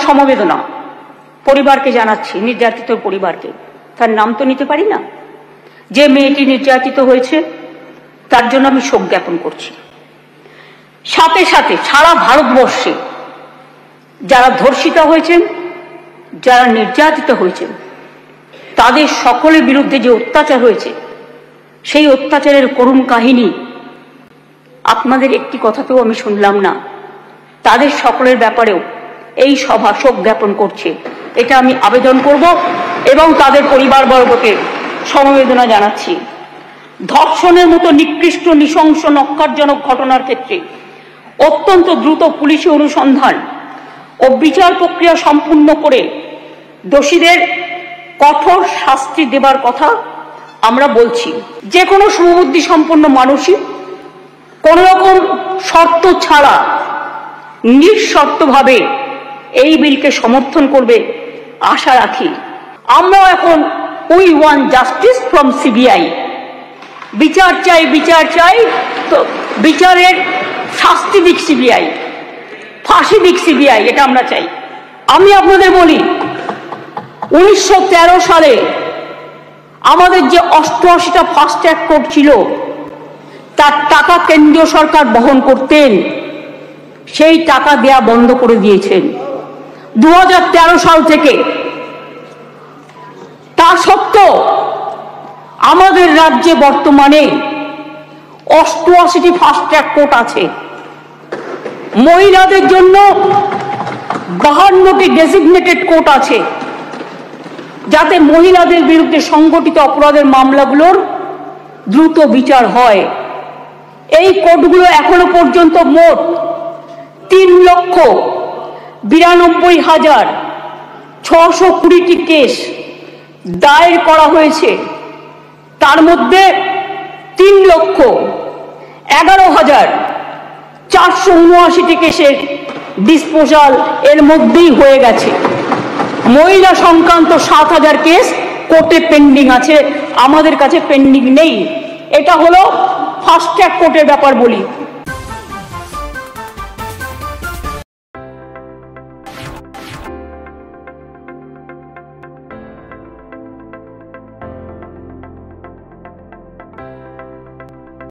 সমবেদনা পরিবারকে জানাচ্ছি, নির্যাতিত পরিবারকে। তার নাম তো নিতে পারি না। যে মেয়েটি নির্যাতিত হয়েছে তার জন্য আমি শোক জ্ঞাপন করছি। সাথে সাথে সারা ভারতবর্ষে যারা ধর্ষিতা হয়েছেন, যারা নির্যাতিত হয়েছেন, তাদের সকলের বিরুদ্ধে যে অত্যাচার হয়েছে, সেই অত্যাচারের করুণ কাহিনী আপনাদের একটি কথাতেও আমি শুনলাম না। তাদের সকলের ব্যাপারেও এই সভা শোক জ্ঞাপন করছে, এটা আমি আবেদন করব এবং তাদের পরিবারবর্গকে সমবেদনা জানাচ্ছি। ধর্ষণের মতো নিকৃষ্ট, নৃশংস, নক্কারজনক ঘটনার ক্ষেত্রে অত্যন্ত দ্রুত পুলিশি অনুসন্ধান ও বিচার প্রক্রিয়া সম্পূর্ণ করে দোষীদের কঠোর শাস্তি দেবার কথা আমরা বলছি। যে কোনো শুভবুদ্ধি সম্পন্ন মানুষই কোন রকম শর্ত ছাড়া নিঃশর্তভাবে এই বিলকে সমর্থন করবে আশা রাখি। আমরা এখন we want justice from CBI. বিচার চাই, বিচার চাই, তো বিচারের শাস্তি দিক সিবিআই, ফাঁসি দিক সিবিআই, এটা আমরা চাই। আমি আপনাদের বলি, 1913 সালে আমাদের যে 88টা ফাস্ট ট্র্যাক কোর্ট ছিল, তার টাকা কেন্দ্রীয় সরকার বহন করতেন, সেই টাকা দেয়া বন্ধ করে দিয়েছেন 2013 সাল থেকে। তা সত্ত্বেও আমাদের রাজ্যে বর্তমানে 88টি ফাস্ট ট্র্যাক কোর্ট আছে। মহিলাদের জন্য 52টি ডেজিগনেটেড কোর্ট আছে, যাতে মহিলাদের বিরুদ্ধে সংগঠিত অপরাধের মামলাগুলোর দ্রুত বিচার হয়। এই কোর্টগুলো এখনো পর্যন্ত মোট 3,92,620টি কেস দায়ের করা হয়েছে। তার মধ্যে 3,11,479টি কেসের ডিসপোজাল এর মধ্যেই হয়ে গেছে। মহিলা সংক্রান্ত 7,000 কেস কোর্টে পেন্ডিং আছে, আমাদের কাছে পেন্ডিং নেই। এটা হলো ফাস্ট ট্র্যাক কোর্টের ব্যাপার বলি।